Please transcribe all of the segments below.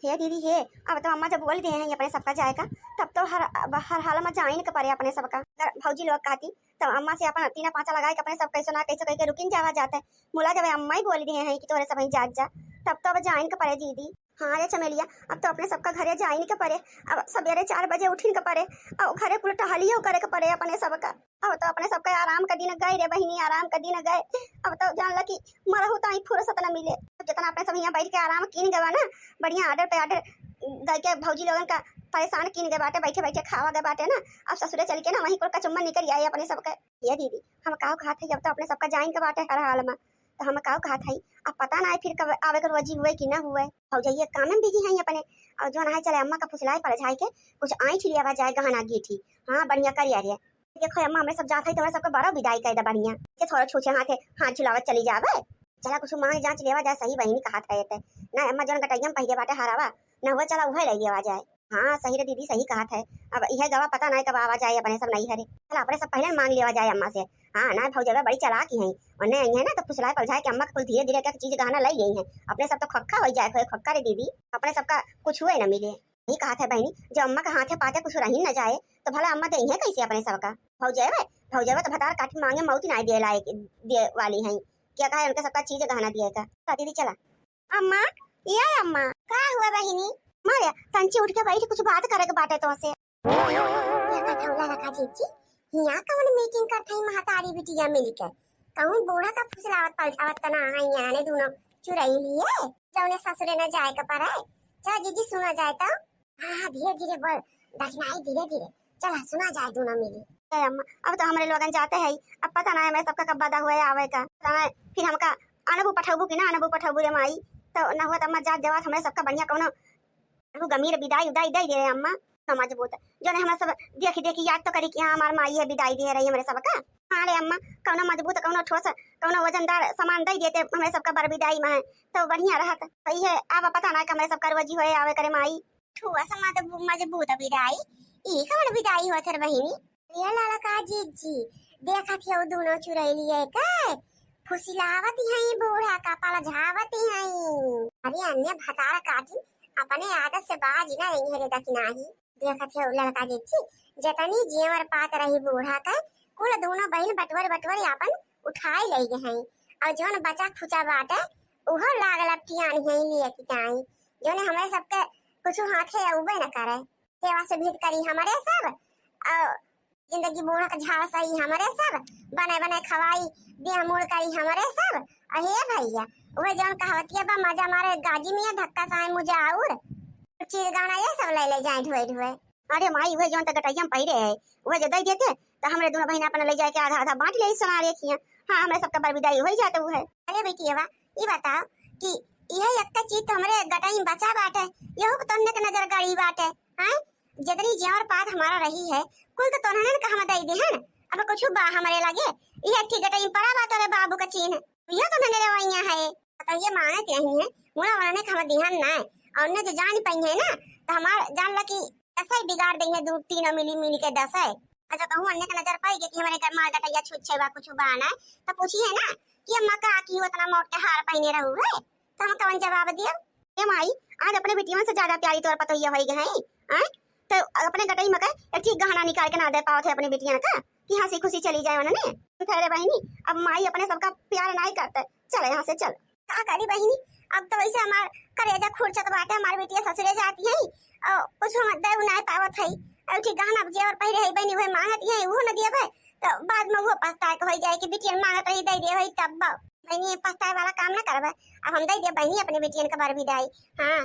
हे दीदी हे, अब तो अम्मा जब बोल दिए हैं अपने सबका जाएगा तब तो हर हाल में जा ही नहीं करे अपने सबका। अगर भौजी लोग कहती तो अम्मा से अपन तीना पाँचा लगा के अपने सब कैसे ना कैसे कह के रुकिन जावा जाता है। मुला जब अम्मा ही बोल दिए हैं कि तोरे सब जा जा तब तो अब जा ही नहीं पड़े दीदी। हाँ रे चमेलिया, अब तो अपने सबका घरे जा ही नहीं पड़े। अब सवेरे 4 बजे उठिन के पड़े और घरे कुल टहलियो करे के पड़े अपने सबका। अब तो अपने सबका आराम का दिन गए रे बहिनी, आराम का दिन गए। अब तो जान ला कि मरहू तो फुर्सत न मिले। जितना अपने सब यहाँ बैठ के आराम किन गवा ना, बढ़िया आर्डर पे आर्डर गए के भौजी लोगन का परेशान किन गए बाटे, बैठे बैठे खावा गए बाटे ना। अब ससुरे चल के ना वहीं को चुम्बन निकल आए अपने सबका। ये दीदी हम काव कहा था, अब तो अपने सबका जाइन के बाटे हर हाल में। तो हम काव कहा था अब पता ना फिर कब आवे कर वजी हुए कि ना हुए। भौजाइए काम में बिजी हैं अपने। और जो ना चले अम्मा का फुसलाए पड़ जाए के कुछ आई छिली आवा जाए गहना गीठी। हाँ बढ़िया करिया रे। देखो अम्मा हमें सब जात है तो सब बड़ा विदाई कर दे बढ़िया के थोड़ा छूछे हाथ झुलावत चली जावे। चला कुछ मांग जांच लेवा जाए सही बहिनी कहात रहते ना। अम्मा जन कटैयम पहले बाटे हरावा ना हुआ चला उहे ले लेवा जाए। हाँ सही रे दीदी सही कहा था। अब यह गवा पता ना कब आवा जाए अपने सब नहीं हरे। चला अपने सब पहले मांग लेवा जाए अम्मा से। हाँ ना भौजवा बड़ी चालाक ही है और नहीं है ना तो फुसलाए पड़ जाए कि अम्मा कुल धीरे धीरे क्या चीज गहना लाई गई है। अपने सब तो खक्का हो जाए खक्का रे दीदी, अपने सबका कुछ हुए न मिले। यही कहा था बहनी जब अम्मा का हाथे पाते कुछ रही न जाए तो भला अम्मा दे कैसे अपने सबका। भौजवा तो भतार काटी मांगे मौती ना दे लाए दे वाली है। क्या कहा उनके सबका चीज गहना दिएगा। दीदी चला अम्मा ये अम्मा का हुआ बहिनी मारे तंची उठ के बैठ कुछ बात करे के बाटे तो से। ये कथा उला रखा जीजी हिया कौन मीटिंग करथई महतारी बिटिया मिलके कहूं बूढ़ा का फुसलावत पलसावत तना हां याने दोनों चुराई लिए जौने ससुरे न जाए के परे। चल जीजी सुना जाए तो। हां धीरे धीरे बोल दखनाई धीरे धीरे चला सुना जाए दोनों मिली। अम्मा अब तो हमारे लोगन जाते हैं अब पता ना है मैं सबका कब बादा हुआ आवे का फिर हमका अनबू पठाबू कि ना अनबू पठाबू रे माई तो ना हुआ तो अम्मा जा जवाब हमारे सबका बढ़िया कौनो वो गमीर विदाई उदाई दे दे अम्मा समझ बोत जो ने हम सब देखी याद तो करी कि हां हमार माई है विदाई दे रही है हमारे सबका। हां रे अम्मा कौनो मजबूत कौनो ठोस कौनो वजनदार सामान दे देते हमारे सबका बर विदाई में तो बढ़िया रहत। सही है अब पता ना कि हमारे सबका रोजी होए आवे करे माई ठुआ समा तो मजबूत विदाई ई कौन विदाई होत रे बहिनी। ये लाला का जीजी देखा थे वो दोनों चुरैली है का फुसिलावत है बूढ़ा का पाला झावत है। अरे अन्य भतारा काटी अपने आदत से बाज ना रही है दकी नाही। देखा थे वो लड़का जीजी जतनी जेवर पात रही बूढ़ा का कुल दोनों बहन बटवर अपन उठाए ले गए हैं और जोन बचा खुचा बाटे उहो लाग लपटियान है लिए की ताई जो ने हमारे सबके कुछ हाथे उबे न करे सेवा से भेंट करी हमारे सब और जिंदगी बूढ़ा का झाड़ सही हमारे सब बने खवाई देह मोड़ करी हमारे सब। अहे भैया वह जौन कहावतिया बा मजा मारे गाजी में धक्का साए मुझे और चीज गाना ये सब ले जाए ढोए। अरे माई वह जौन तक गटैया पहिरे है वह जो दई देते तो हमरे दोनों बहन अपन ले जाए के आधा आधा बांट ले सुना रे किया। हां हमरे सबका बर विदाई हो जाते वो है। अरे बेटीवा ये बताओ कि यह एकता चीज तो हमरे गटाई बचा बाटे यहो तो तन्ने के नजर गाड़ी बाटे। हां जितनी जेवर पात हमारा रही है कुल तो तोहने का हम दई दे हैं अब कुछ बा हमारे लगे यह ठीक गटाई पड़ा बात रे बाबू का चीन यह तो नने रवैया है तो ये मांगत नहीं है मुना वाला ने हम ध्यान ना और ने जो जान पाई है ना तो हमार जान ला कि ऐसा ही बिगाड़ देंगे दो तीनों मिली के 10 है। अच्छा कहूं अन्य का नजर पाई कि हमारे घर मार गटैया छुच्छे बा कुछ बाना तो पूछी है ना कि अम्मा का की उतना मोट के हार पहने रहू है तो हम कौन जवाब दिया। ए माई आज अपने बेटियों से ज्यादा प्यारी तौर पर तो ये होई गई हैं तो अपने गटई में एक ठीक गहना निकाल के ना दे पाओ थे अपनी बेटियां का कि हंसी खुशी चली जाए उन्होंने। ठहरे बहनी अब माई अपने सबका प्यार नहीं करते चल यहाँ से चल का करी बहनी अब तो वैसे हमार करेजा खुरचत बाटे हमार बेटियां ससुरे जाती है और कुछ हम दे ना पावत है और ठीक गहना जेवर पहिरे है बहनी वह मांगत है वो न दिए तो बाद में वो पछताए के हो जाए कि बेटियां मांगत है दे दे तब बहनी पछताए वाला काम ना करबे। अब हम दे दे बहनी अपनी बेटियन के बार विदाई। हां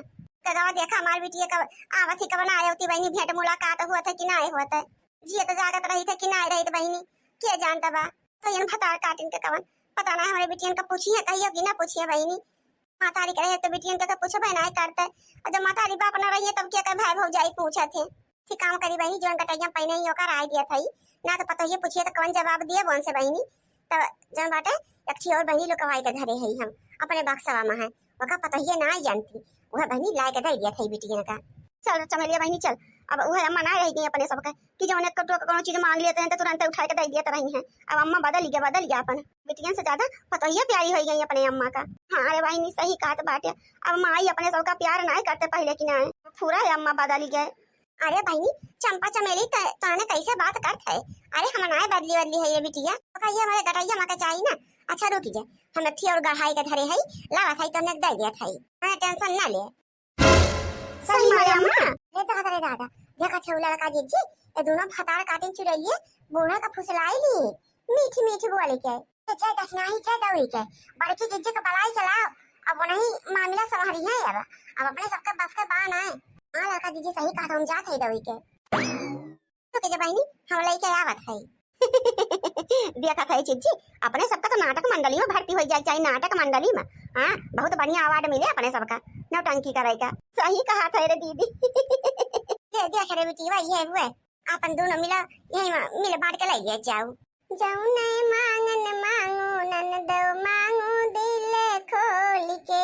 कदवा देखा हमार बिटिया कब आवत ही कब ना आए होती बहनी भेंट मुलाकात हुआ था कि ना हुआ था जी तो जागत रही था कि ना रही बहनी के जानता बा तो इन भतार काटिन के कवन पता ना हमारे बिटियन का पूछिए कहियो कि ना पूछिए बहनी मातारी करे तो बिटियन का पूछो भाई ना करते और जब मातारी बाप ना रही तब क्या भाई भौजाई पूछा थे ठीक काम करी बहनी जोन कटैया पहने ही होकर आए दिया था ना तो पता ये पूछिए तो कौन जवाब दिए बोन से बहनी तब जन बाटे एक थी और बहनी लोग कवाई के घरे है हम अपने बक्सवा में है ओका पता ये ना जानती वह बहनी लाए के दे दिया था बिटियन का। चल चमेलिया बहनी चल अब वह अम्मा ना रह गई अपने सबके कि जौन एक कोनो चीज मांग लेते हैं तो तुरंत उठा के दे दिया रही हैं। अब अम्मा बदल गया अपन बिटियन से ज्यादा पतोहिया प्यारी हो गई अपने अम्मा का। हाँ अरे भाई नहीं सही कहा बाटे। अब माई अपने सबका प्यार ना करते पहले की ना पूरा है अम्मा बदल गए। अरे भाई चंपा चमेली तने कैसे बात करत है। अरे हम ना बदली है ये बिटिया तो ये हमारे गटैया मां के चाहिए ना। अच्छा रुकी जा हम थी और गढ़ाई के धरे है लावा था तुमने दे दिया था मैं टेंशन ना ले। सही माया मां रे दादा देखा छौला का जीजी ये दोनों फतार काटिन चुरैये बूढ़ा का फुसलाई ली मीठी मीठी बोली के चाय दखना ही चाय दवई के बड़की जीजी का बलाई चलाओ। अब नहीं मामला संभारी है अब अपने सबका बस का बान है। हां लड़का जीजी सही कहा हम जात है दवई के तो के बहनी हम लेके आवत है। देखा था जीजी अपने सबका तो नाटक मंडली में भर्ती हो जाए चाहिए नाटक मंडली में। हाँ बहुत बढ़िया अवार्ड मिले अपने सबका नौटंकी करेगा। सही कहा था रे दीदी। देख रे बेटी भाई ये हुए अपन दोनों मिला यही मिल बांट के ले जाओ। जाऊं नहीं मांगन मांगू नन दो मांगू दिल खोल के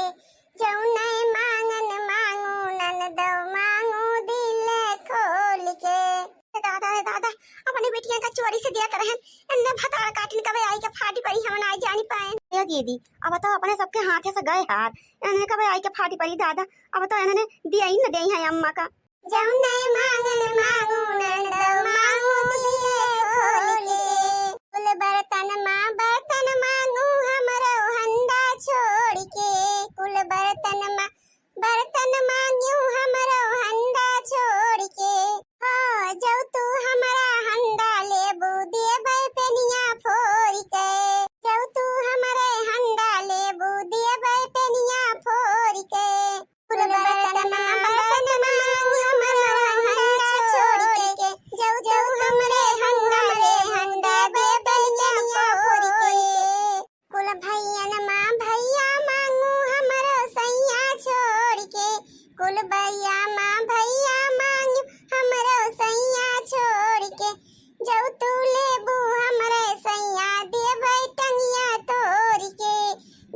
जाऊं नहीं मांगन मांगू नन दो मांगू दिल खोल के। दादा अपने बेटियां का चोरी से दिया करहन इन्ने भतार काटिन कबे आई के फाटी पड़ी हम ना जानी पाए। ये दीदी अब तो अपने सबके हाथे से गए हाथ इन्हें कबे आई के फाटी पड़ी दादा अब तो इन्होंने दिया ही न दे है अम्मा का। जाऊं नहीं मांगन मांगू नन दो मांगू दिल खोल के कुल बर्तन मांगू हमरो हंडा छोड़ के कुल बर्तन मांगू हमरो हंडा छोड़ के हो जाऊ तू हमारा हंडा लेबू देबै पेनिया फोड़ के जाऊ तू हमारे हंडा लेबू देबै पेनिया फोड़ के कुल बर्तन मांगू हमरो हंडा छोड़ के जाऊ हमरे हंडा दे पेनिया फोड़ के कुल भैया मांगू हमरो सैया छोड़ के कुल भैया मांगू हमरो सैया छोड़ के जाऊ तू लेबू हमरे सैया देबै टंगिया तोड़ के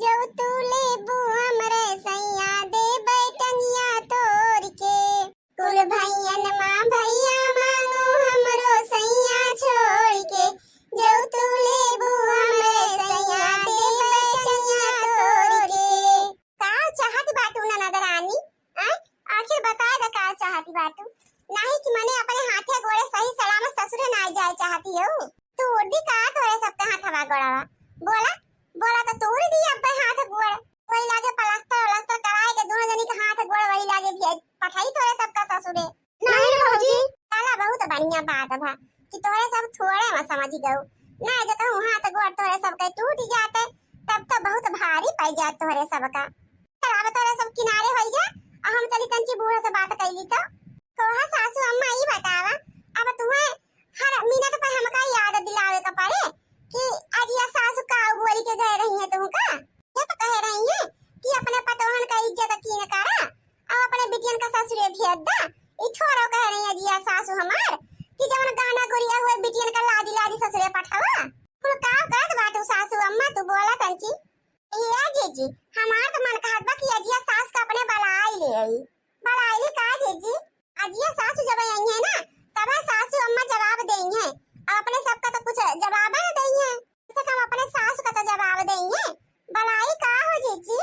जाऊ तू लेबू हमरे सैया देबै टंगिया तोड़ के कुल भैया मांगू हमरो सैया छोड़ के जाऊ तू लेबू हमरे सैया देबै टंगिया तोड़ के। का चाहत बाटू ना नदरानी आखिर बता दे का चाहती बाटू नहीं कि मैंने अपने हाथे गोड़े सही सलामत ससुरे ना जाए चाहती हो तू उड़ी का तोरे सबके हाथ हवा गोड़ावा बोला तो तोड़ दी अब हाथ गोड़ वही लागे प्लास्टर कराए के दोनों जनी के हाथ गोड़ वही लागे भी पठाई तोरे सबका ससुरे नहीं रे भौजी ताला बहुत बढ़िया बात है कि तोरे सब थोड़े में समझ गऊ ना जो कहूं हाथ गोड़ तोरे सबके टूट जाते तब तो बहुत भारी पड़ जात तोरे सबका। अब तोरे सब किनारे हो जा हम चली कंची बूढ़े से बात कैली तो कहा सासू अम्मा ई बतावा अब तुम्हें हर मिनट पर हमका याद दिलावे का पड़े कि आज ये सासू का बोली के गए रही है तुमका ये तो कह रही है कि अपने पतोहन का इज्जत की न करा और अपने बिटियन का ससुरे भेज दा ई छोरो कह रही है जी सासू हमार कि जवन गाना गोरिया हुए बिटियन का लादी ससुरे पठावा कुल का करत बाटू सासू अम्मा तू बोला कंची ये जीजी हमार तो मन कहत बा कि अजिया सास का अपने बलाई ले का जीजी अजिया सासू जब आई है ना तब सासू अम्मा जवाब देंगे और अपने सबका तो कुछ जवाब न देंगे तो हम अपने सासू का तो जवाब देंगे बलाई का हो जीजी।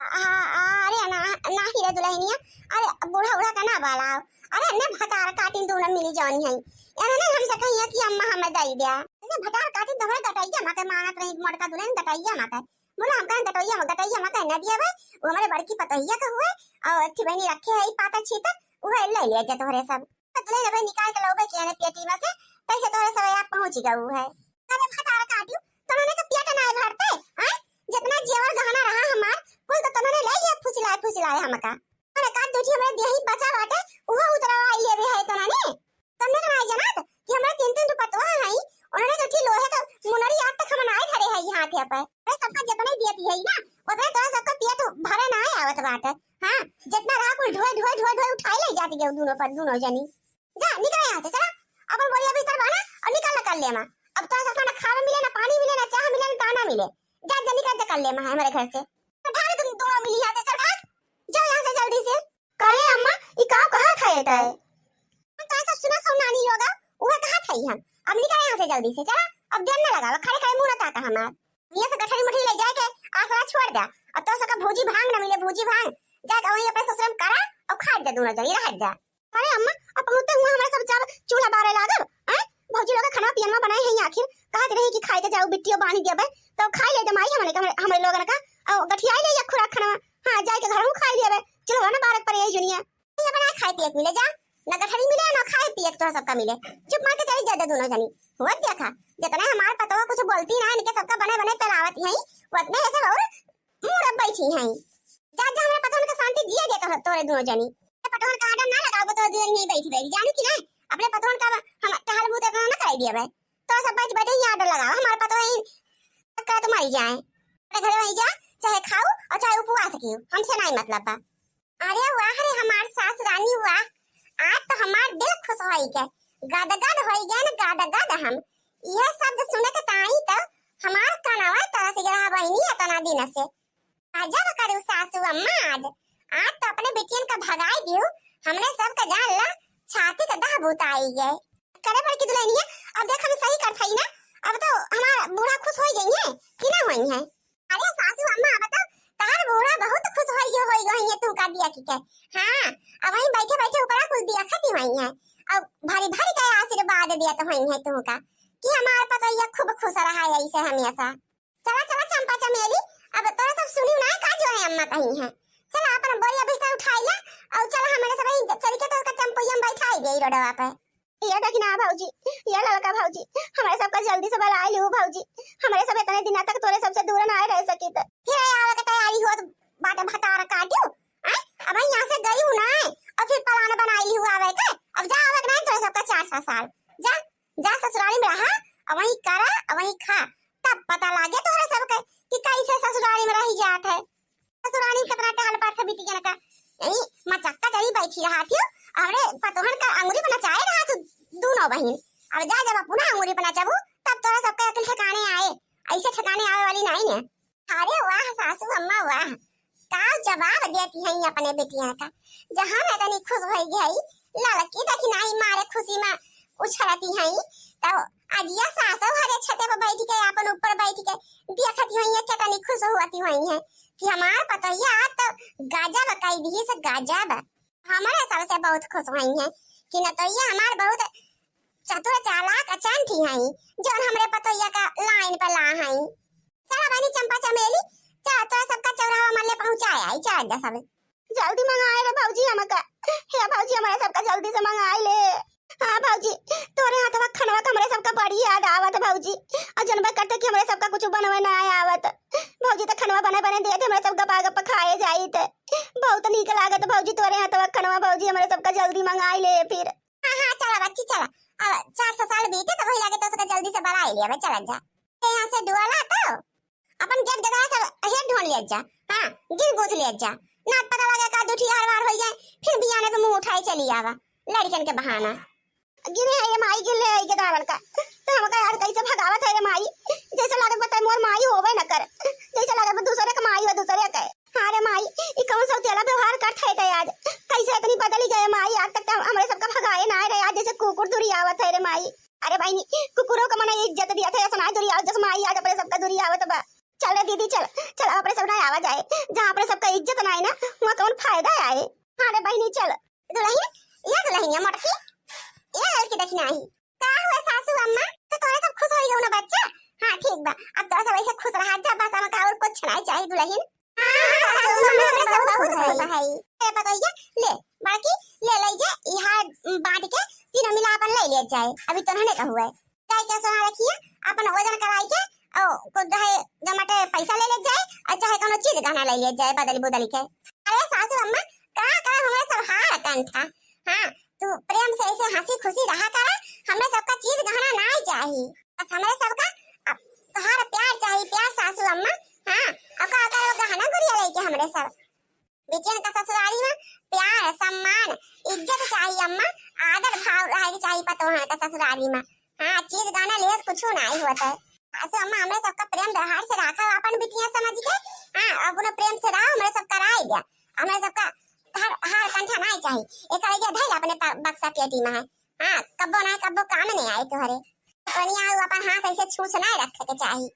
अरे ना हीरे दुल्हनिया अरे बूढ़ा का ना बलाओ अरे ने भतार काटिन दोनों मिली जानी है यानी ना हमसे कहिए कि अम्मा हमें दे दिया ने भतार काटिन दोनों गटाइया माके मानत रही मोटका दुल्हन गटाइया माके बोला हम कहन गटाइया माके न दिया भाई वो हमारे बड़की पतोहिया का हुए और अच्छी बहनी रखे है पाता छीता वो ले लिया जा तोरे सब ले ले भाई निकाल के लोगे के ने पेटी में से कैसे तोरे सब आप पहुंच गए है अरे भतार काटियो तोने का पेट ना भरते हैं जितना जेवर गहना रहा हमार कुल तो तोने ले लिया फुसलाए हमका अरे का दूठी हमरे देही बचा बाटे वो उतरवा आई लेवे है तोने ना जानत कि हमरे तीन दुपट्टा है उन्होंने कठी लोहे का मुनरी आज तक हम ना धरे है यहां पे अरे सबका जितना देती है ना उतना तो सबका पेट भरे ना आवत बाटे। हां जितना रहा कुल ढोए उठाई ले जाती है दोनों जनी जा निकल यहां से चला अपन बोलिया भीतर बना और निकल ले मां अब तो सब ना खाना मिले ना पानी मिले ना चाय मिले ना दाना मिले जा जल्दी कर ले मां हमारे घर से भाग तुम दोनों मिली यहां से चल भाग जाओ यहां से जल्दी से करे अम्मा ये काम कहां था ये तो सुना सो नानी लोग वह कहां थई हम अब निकल यहां से जल्दी से चला अब देर न लगाओ खड़े खड़े मुंह न ताका हमार ये से गठरी मुठी ले जाए के आसरा छोड़ दे और तो सका भूजी भांग न मिले भूजी भांग जाके वहीं अपने ससुर में करा और खा दे दोनों जन रह जा अरे अम्मा अब पहुंचते हुए हमारे सब जब चूल्हा बारे लागल हैं भौजी लोग खाना पियनमा बनाए हैं आखिर कहत रही कि खाए के जाओ बिट्टियो बानी देबे तो खाई ले जमाई हमरे लोगन का और गठियाई ले या खुराक खाना हां जाए के घर में खाई लेबे चलो ना बारक पर यही जुनिया ये बनाए खाए पिए मिले जा ना गठरी मिले ना खाए पिए तो सबका मिले चुप मार के चली जा दे दोनों जनी हुआ देखा जितना हमार पतवा कुछ बोलती ना इनके सबका बने बने पलावत है उतने ऐसे और मुड़ बैठी है जा जा हमारे पतवन का शांति जिए दे तो तोरे दोनों जनी पतवन का आडर ना लगाओ तो दूर नहीं बैठी बैठी जानी कि नहीं अपने पतवन का हम टहल बूते का ना कराई दिया भाई तो सब बैठ बैठे ही आडर लगाओ हमारे पतवा का तो मर जाए अपने घर वहीं जा चाहे खाओ और चाहे उपवास कियो हमसे नहीं मतलब बा अरे वाह रे हमार सास रानी वाह आज तो हमार दिल खुश होई के गदगद होई गए ना गदगद हम यह शब्द सुने के ताई तो हमार कनवा तरह से रहा बहनी इतना दिन से अजब करू सासू अम्मा आज तो अपने बेटियन का भगाई दियो हमने सब का जान ला छाती का दाह भूत आई गए करे पड़ की दुल्हनिया अब देख हम सही कर थई ना अब तो हमारा बूढ़ा खुश हो गई है कि ना होई है अरे सासू अम्मा अब तो तार बूढ़ा बहुत खुश होई गई है तू का दिया की के हां अब वहीं बैठे बैठे ऊपर कुछ दिया खाती हुई है अब भारी भारी का आशीर्वाद दिया तो हुई है तू का कि हमार पता ये खूब खुश रहा है ऐसे हमेशा चला चला चंपा चमेली अब तोरा सब सुनी ना का जो है अम्मा कही है चला अपन बोरिया बिस्तर उठाई ले और चला हमारे सब चल के तो उसका टेम्पो में बैठाई दे रोडवा पे ये देखी ना भौजी ये लड़का भौजी हमारे सबका जल्दी से बुला लियो भौजी हमारे सब इतने दिन तक तोरे सबसे दूर ना रह सकी तो फिर आवे के तैयारी हो बाटे भतार काटियो अब यहां से गई हूं ना और फिर प्लान बनाई लियो आवे के अब जा आवे ना तोरे सबका 4 साल जा जा ससुराली में रहा और वहीं करा और वहीं खा तब पता लागे तोरे सबके कि कैसे ससुराली में रही जात है ससुराली में कितना टहल पाट के बिटिया का यही मचक्का चली बैठी रहा थी अरे पतोहन का अंगूरी पर नचाए रहा तू दोनों बहन अब जा जब पुनः अंगूरी पर नचाबू तब तोरा सबके अकल ठिकाने आए ऐसे ठिकाने आवे वाली नहीं है अरे वाह सासू अम्मा वाह का जवाब देती है अपने बेटियां का जहां मैं तनी खुश हो गई लड़की देखी नहीं मारे खुशी में उछलती है तो अजिया सासू हरे छते पर बैठ के अपन ऊपर बैठ के देखती हुई है कितनी खुश होती हुई है कि हमार पतैया तो गाजब कई दी से गाजब हमारे सबसे बहुत खुश हुई है कि न तो ये हमार बहुत चतुर चालाक अचानठी है जो हमरे पतैया का लाइन पर ला है चला बनी चंपा चमेली चला तो सबका चौराहा मन ले पहुंचाया है चल जा सब जल्दी मंगाए रे भौजी हमका हे भौजी हमारे सबका जल्दी से मंगाए ले हां भौजी तोरे हाथवा खनवा हमरे सबका बड़ी याद आवत भौजी और जनबे करते कि हमरे सबका कुछ बनवे ना आवत भौजी तो खनवा बने बने दे हमरे सब गपा गप खाए जाई ते बहुत नीक लागत भौजी तोरे हाथवा खनवा भौजी हमरे सबका जल्दी मंगाई ले फिर हां चला बच्ची चला अब 400 साल बीते तो वही लागे तो उसका जल्दी से बड़ा ले अब चल जा यहां से दुआला तो अपन गेट जगह सब हेड ढोल ले जा हां गिर गोथ ले जा ना पता लगे का दूठी हर बार हो जाए फिर बियाने पे मुंह उठाई चली आवा लड़कन के बहाना गिरे है ये माई गिर ले आई के दारन का तो हमका यार कैसे भगावत है रे माई जैसे लागत बता मोर माई होवे न कर जैसे लागत दूसरे का माई हो दूसरे का हां रे माई ई कौन सा तेला व्यवहार करत है ते आज कैसे इतनी बदली गए माई आज तक हमरे सबका भगाए ना रे आज जैसे कुकुर दूरी आवत है रे माई अरे भाई कुकुरों का मने इज्जत दिया था ऐसा ना दूरी आवत जैसे माई आज अपने सबका दूरी आवत बा चल दीदी चल चल अपने सब ना आवा जाए जहां अपने सबका इज्जत ना है ना वहां कौन फायदा आए हां रे बहनी चल दुल्हन ये दुल्हन मोटकी ये लड़की देखना ही का हुआ सासू अम्मा तो तोरे सब खुश होई गयो ना बच्चा हां ठीक बा अब तोरा सब ऐसे खुश रहा जा बस हम का और कुछ नहीं चाहिए दुल्हन सासू अम्मा सब खुश होई है ए पता है ले बाकी ले ले जा यहां बांट के तीनों मिला अपन ले जाए अभी तो नहीं का हुआ है चाहे क्या सोना रखिए अपन वजन कराई के ओ को दहे जमाटे पैसा ले जाए और चाहे कोनो चीज गहना ले जाए बदली बदली के अरे सासू अम्मा का हमारे सब हार कंठा हां तू प्रेम से ऐसे हंसी खुशी रहा करा हमें सबका चीज गहना ना चाहिए बस हमें सबका तोहार प्यार चाहिए प्यार सासू अम्मा हां अब का करो गहना गुड़िया लेके हमरे सब बेटियन का ससुराली में प्यार सम्मान इज्जत चाहिए अम्मा आदर भाव रहे चाहिए पतोहा का ससुराली में हां चीज गहना ले कुछ नहीं होता है सासू अम्मा हमें सबका प्रेम व्यवहार से रखा अपन बेटियां समझ के हां अपना प्रेम से रहा हमें सब कराई दिया हमें सबका हर कंठा नहीं चाहिए एक आइडिया धैल अपने बक्सा पेटी में है हाँ कब्बो ना कब्बो काम नहीं आए तोहरे कनिया अपन हाथ ऐसे छूछ ना रखे के चाहिए